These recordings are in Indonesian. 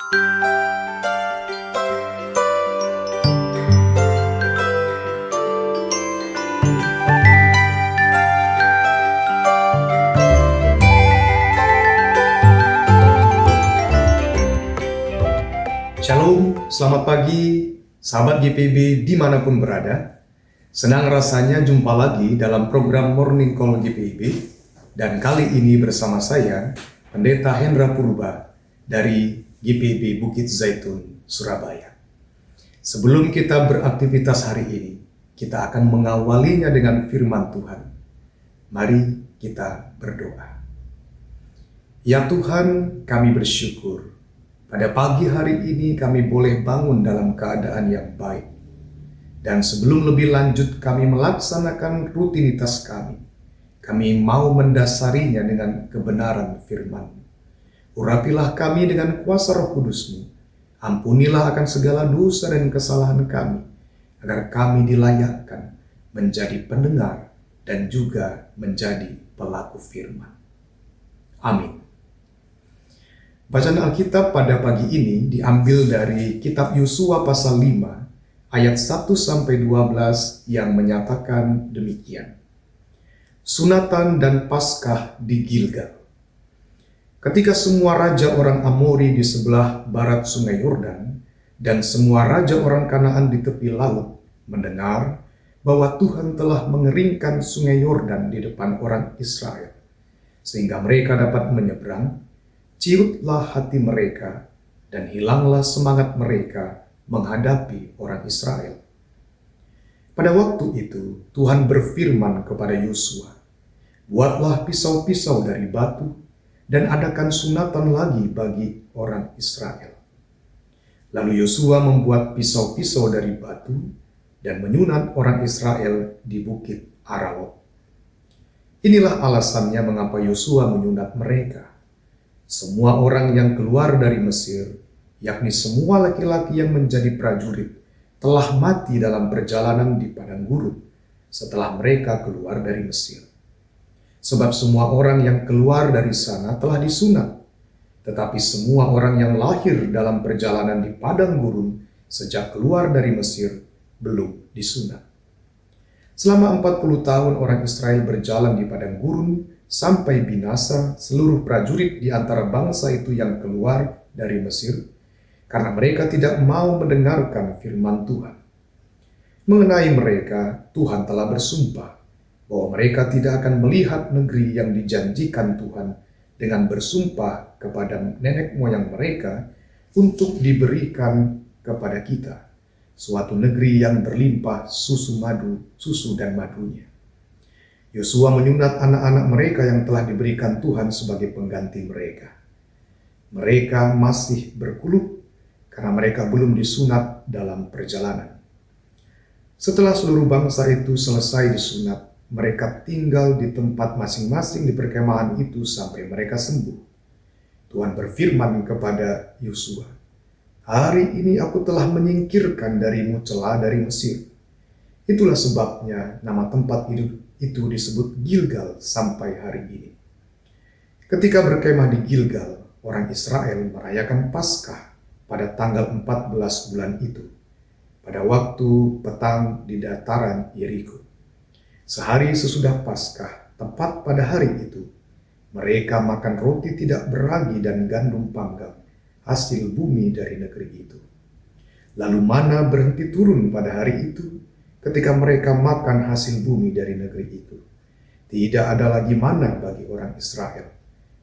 Shalom, selamat pagi, sahabat GPIB dimanapun berada. Senang rasanya jumpa lagi dalam program Morning Call GPIB. Dan kali ini bersama saya, Pendeta Hendra Purba dari GPIB Bukit Zaitun, Surabaya. Sebelum kita beraktivitas hari ini, kita akan mengawalinya dengan firman Tuhan. Mari kita berdoa. Ya Tuhan, kami bersyukur. Pada pagi hari ini kami boleh bangun dalam keadaan yang baik. Dan sebelum lebih lanjut kami melaksanakan rutinitas kami mau mendasarinya dengan kebenaran firman-Mu. Urapilah kami dengan kuasa Roh Kudus-Mu. Ampunilah akan segala dosa dan kesalahan kami, agar kami dilayakkan menjadi pendengar dan juga menjadi pelaku firman. Amin. Bacaan Alkitab pada pagi ini diambil dari kitab Yosua pasal 5 ayat 1-12 yang menyatakan demikian. Sunatan dan Paskah di Gilgal. Ketika semua raja orang Amori di sebelah barat sungai Yordan dan semua raja orang Kanaan di tepi laut mendengar bahwa Tuhan telah mengeringkan sungai Yordan di depan orang Israel, sehingga mereka dapat menyeberang, ciutlah hati mereka dan hilanglah semangat mereka menghadapi orang Israel. Pada waktu itu Tuhan berfirman kepada Yosua, "Buatlah pisau-pisau dari batu dan adakan sunatan lagi bagi orang Israel." Lalu Yosua membuat pisau-pisau dari batu dan menyunat orang Israel di bukit Arawot. Inilah alasannya mengapa Yosua menyunat mereka. Semua orang yang keluar dari Mesir, yakni semua laki-laki yang menjadi prajurit, telah mati dalam perjalanan di padang gurun setelah mereka keluar dari Mesir. Sebab semua orang yang keluar dari sana telah disunat, tetapi semua orang yang lahir dalam perjalanan di padang gurun sejak keluar dari Mesir belum disunat. Selama 40 tahun orang Israel berjalan di padang gurun, sampai binasa seluruh prajurit di antara bangsa itu yang keluar dari Mesir, karena mereka tidak mau mendengarkan firman Tuhan. Mengenai mereka, Tuhan telah bersumpah bahwa mereka tidak akan melihat negeri yang dijanjikan Tuhan dengan bersumpah kepada nenek moyang mereka untuk diberikan kepada kita, suatu negeri yang berlimpah susu dan madunya. Yosua menyunat anak-anak mereka yang telah diberikan Tuhan sebagai pengganti mereka. Mereka masih berkulup karena mereka belum disunat dalam perjalanan. Setelah seluruh bangsa itu selesai disunat, mereka tinggal di tempat masing-masing di perkemahan itu sampai mereka sembuh. Tuhan berfirman kepada Yosua, "Hari ini aku telah menyingkirkan darimu celah dari Mesir." Itulah sebabnya nama tempat itu disebut Gilgal sampai hari ini. Ketika berkemah di Gilgal, orang Israel merayakan Paskah pada tanggal 14 bulan itu, pada waktu petang di dataran Yeriko. Sehari sesudah Paskah, tepat pada hari itu, mereka makan roti tidak beragi dan gandum panggang, hasil bumi dari negeri itu. Lalu mana berhenti turun pada hari itu, ketika mereka makan hasil bumi dari negeri itu. Tidak ada lagi mana bagi orang Israel.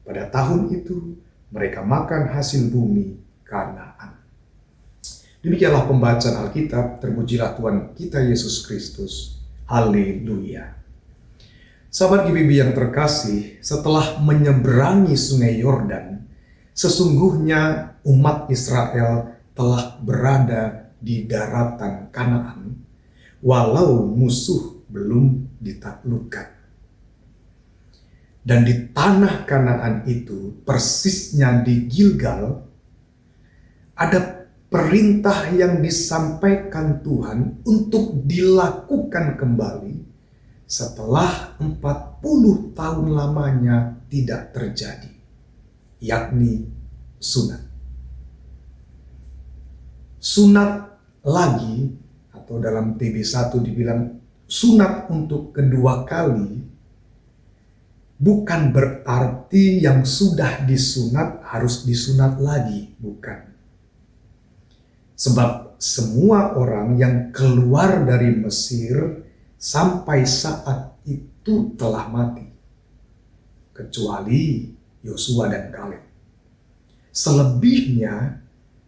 Pada tahun itu, mereka makan hasil bumi Kanaan. Demikianlah pembacaan Alkitab. Terpujilah Tuhan kita Yesus Kristus. Haleluya. Sahabat GPIB yang terkasih, setelah menyeberangi sungai Yordan, sesungguhnya umat Israel telah berada di daratan Kanaan, walau musuh belum ditaklukkan. Dan di tanah Kanaan itu, persisnya di Gilgal, ada perintah yang disampaikan Tuhan untuk dilakukan kembali setelah 40 tahun lamanya tidak terjadi, yakni sunat. sunat lagi, atau dalam TB1 dibilang sunat untuk kedua kali, bukan berarti yang sudah disunat harus disunat lagi, bukan. Sebab semua orang yang keluar dari Mesir sampai saat itu telah mati, kecuali Yosua dan Kaleb. Selebihnya,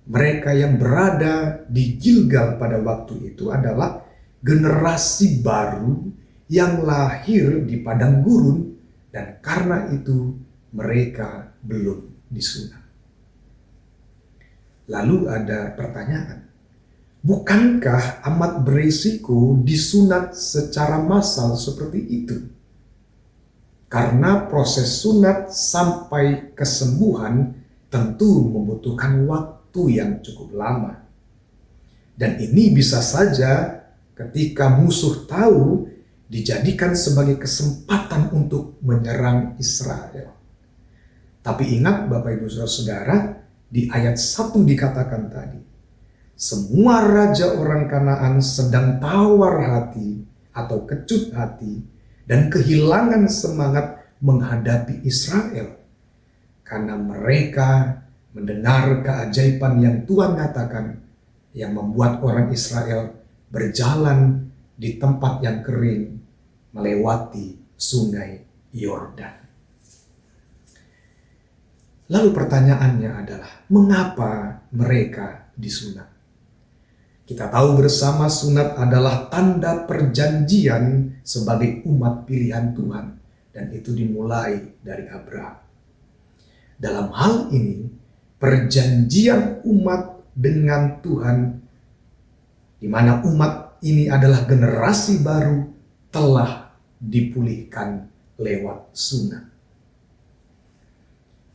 mereka yang berada di Gilgal pada waktu itu adalah generasi baru yang lahir di padang gurun, dan karena itu mereka belum disunat. Lalu ada pertanyaan, bukankah amat berisiko disunat secara massal seperti itu? Karena proses sunat sampai kesembuhan tentu membutuhkan waktu yang cukup lama. Dan ini bisa saja ketika musuh tahu dijadikan sebagai kesempatan untuk menyerang Israel. Tapi ingat Bapak Ibu Saudara, di ayat 1 dikatakan tadi, semua raja orang Kanaan sedang tawar hati atau kecut hati dan kehilangan semangat menghadapi Israel, karena mereka mendengar keajaiban yang Tuhan katakan, yang membuat orang Israel berjalan di tempat yang kering melewati sungai Yordan. Lalu pertanyaannya adalah, mengapa mereka disunat? Kita tahu bersama sunat adalah tanda perjanjian sebagai umat pilihan Tuhan, dan itu dimulai dari Abraham. Dalam hal ini, perjanjian umat dengan Tuhan, di mana umat ini adalah generasi baru, telah dipulihkan lewat sunat.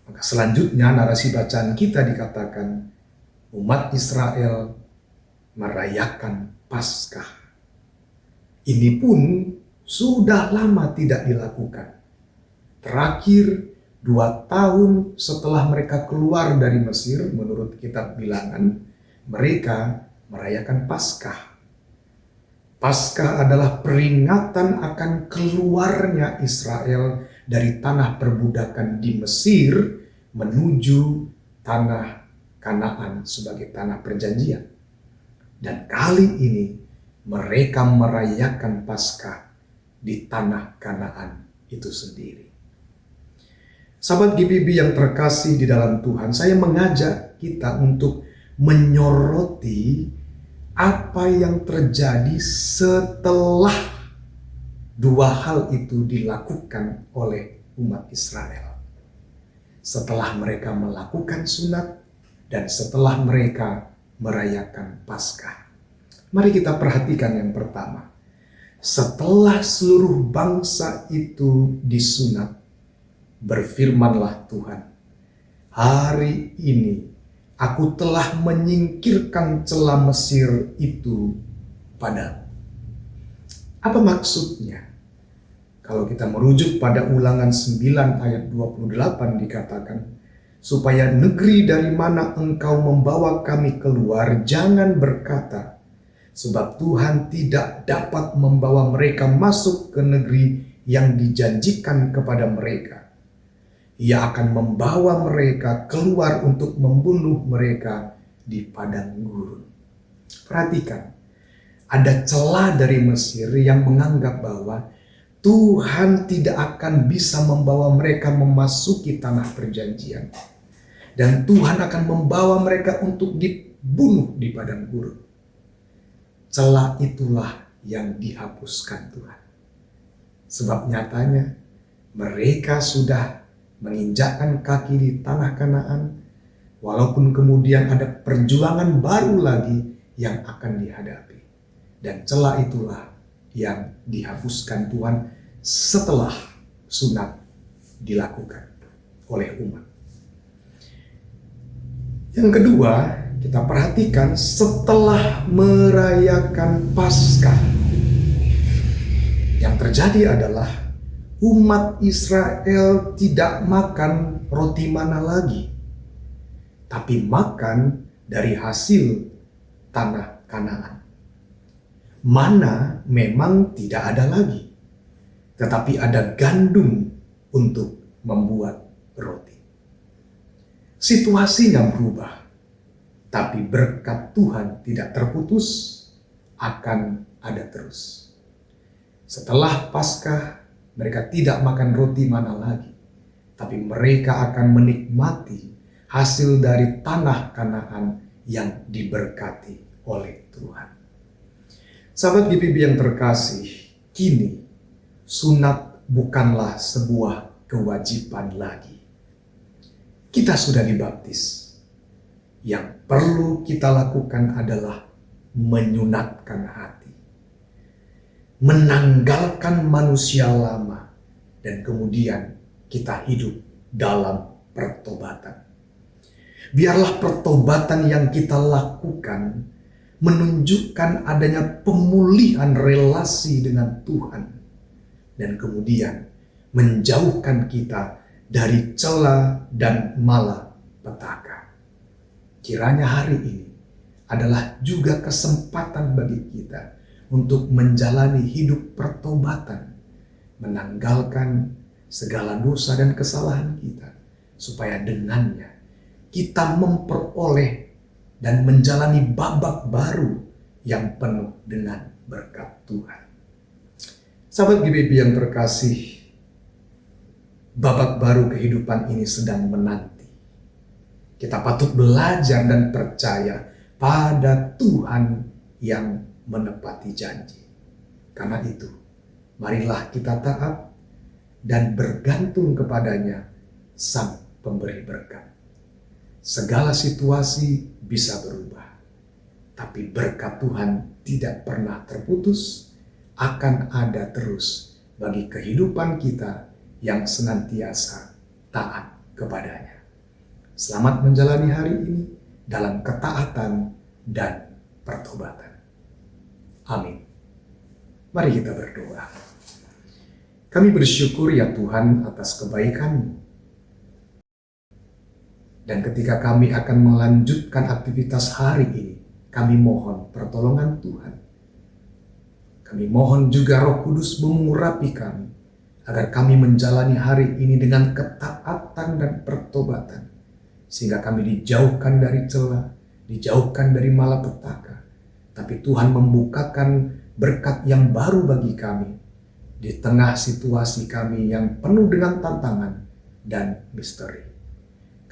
Maka selanjutnya narasi bacaan kita dikatakan, umat Israel merayakan Paskah. Ini pun sudah lama tidak dilakukan. Terakhir 2 tahun setelah mereka keluar dari Mesir, menurut kitab Bilangan, mereka merayakan Paskah. Paskah adalah peringatan akan keluarnya Israel dari tanah perbudakan di Mesir menuju tanah Kanaan sebagai tanah perjanjian. Dan kali ini mereka merayakan Paskah di tanah Kanaan itu sendiri. Sahabat GPB yang terkasih di dalam Tuhan, saya mengajak kita untuk menyoroti apa yang terjadi setelah 2 hal itu dilakukan oleh umat Israel. Setelah mereka melakukan sunat dan setelah mereka merayakan Paskah. Mari kita perhatikan yang pertama. Setelah seluruh bangsa itu disunat, berfirmanlah Tuhan, hari ini aku telah menyingkirkan celah Mesir itu padamu. Apa maksudnya? Kalau kita merujuk pada Ulangan 9 ayat 28 dikatakan, supaya negeri dari mana engkau membawa kami keluar jangan berkata, sebab Tuhan tidak dapat membawa mereka masuk ke negeri yang dijanjikan kepada mereka. Ia akan membawa mereka keluar untuk membunuh mereka di padang gurun. Perhatikan, ada celah dari Mesir yang menganggap bahwa Tuhan tidak akan bisa membawa mereka memasuki tanah perjanjian. Dan Tuhan akan membawa mereka untuk dibunuh di padang gurun. Celah itulah yang dihapuskan Tuhan. Sebab nyatanya mereka sudah menginjakkan kaki di tanah Kanaan, walaupun kemudian ada perjuangan baru lagi yang akan dihadapi. Dan celah itulah yang dihapuskan Tuhan setelah sunat dilakukan oleh umat. Yang kedua, kita perhatikan setelah merayakan Paskah, yang terjadi adalah umat Israel tidak makan roti mana lagi, tapi makan dari hasil tanah Kanaan. Mana memang tidak ada lagi, tetapi ada gandum untuk membuat roti. Situasinya berubah, tapi berkat Tuhan tidak terputus, akan ada terus. Setelah Paskah, mereka tidak makan roti mana lagi, tapi mereka akan menikmati hasil dari tanah Kanaan yang diberkati oleh Tuhan. Sahabat GPB yang terkasih, kini sunat bukanlah sebuah kewajiban lagi. Kita sudah dibaptis. Yang perlu kita lakukan adalah menyunatkan hati, menanggalkan manusia lama, dan kemudian kita hidup dalam pertobatan. Biarlah pertobatan yang kita lakukan menunjukkan adanya pemulihan relasi dengan Tuhan, dan kemudian menjauhkan kita dari cela dan malapetaka. Kiranya hari ini adalah juga kesempatan bagi kita untuk menjalani hidup pertobatan, menanggalkan segala dosa dan kesalahan kita, supaya dengannya kita memperoleh dan menjalani babak baru yang penuh dengan berkat Tuhan. Sahabat GPB yang terkasih, babak baru kehidupan ini sedang menanti. Kita patut belajar dan percaya pada Tuhan yang menepati janji. Karena itu, marilah kita taat dan bergantung kepadanya, Sang Pemberi berkat. Segala situasi bisa berubah, tapi berkat Tuhan tidak pernah terputus, akan ada terus bagi kehidupan kita yang senantiasa taat kepadanya. Selamat menjalani hari ini dalam ketaatan dan pertobatan. Amin. Mari kita berdoa. Kami bersyukur ya Tuhan atas kebaikan-Mu. Dan ketika kami akan melanjutkan aktivitas hari ini, kami mohon pertolongan Tuhan. Kami mohon juga Roh Kudus mengurapi kami, agar kami menjalani hari ini dengan ketaatan dan pertobatan, sehingga kami dijauhkan dari cela, dijauhkan dari malapetaka. Tapi Tuhan membukakan berkat yang baru bagi kami, di tengah situasi kami yang penuh dengan tantangan dan misteri.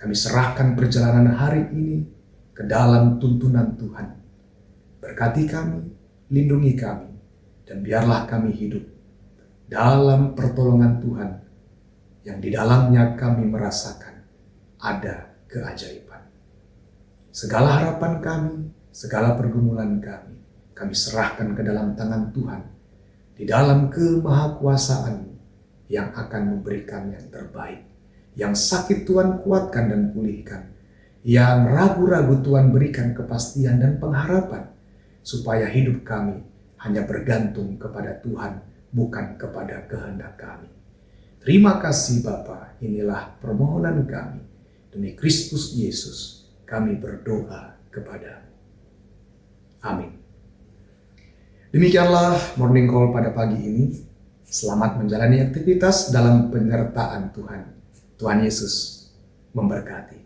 Kami serahkan perjalanan hari ini ke dalam tuntunan Tuhan. Berkati kami, lindungi kami, dan biarlah kami hidup dalam pertolongan Tuhan yang di dalamnya kami merasakan ada keajaiban. Segala harapan kami, segala pergumulan kami serahkan ke dalam tangan Tuhan, di dalam kemahakuasaan yang akan memberikan yang terbaik. Yang sakit Tuhan kuatkan dan pulihkan. Yang ragu-ragu Tuhan berikan kepastian dan pengharapan. Supaya hidup kami hanya bergantung kepada Tuhan, bukan kepada kehendak kami. Terima kasih Bapa, inilah permohonan kami. Demi Kristus Yesus kami berdoa kepadamu. Amin. Demikianlah Morning Call pada pagi ini. Selamat menjalani aktivitas dalam penyertaan Tuhan. Tuhan Yesus memberkati.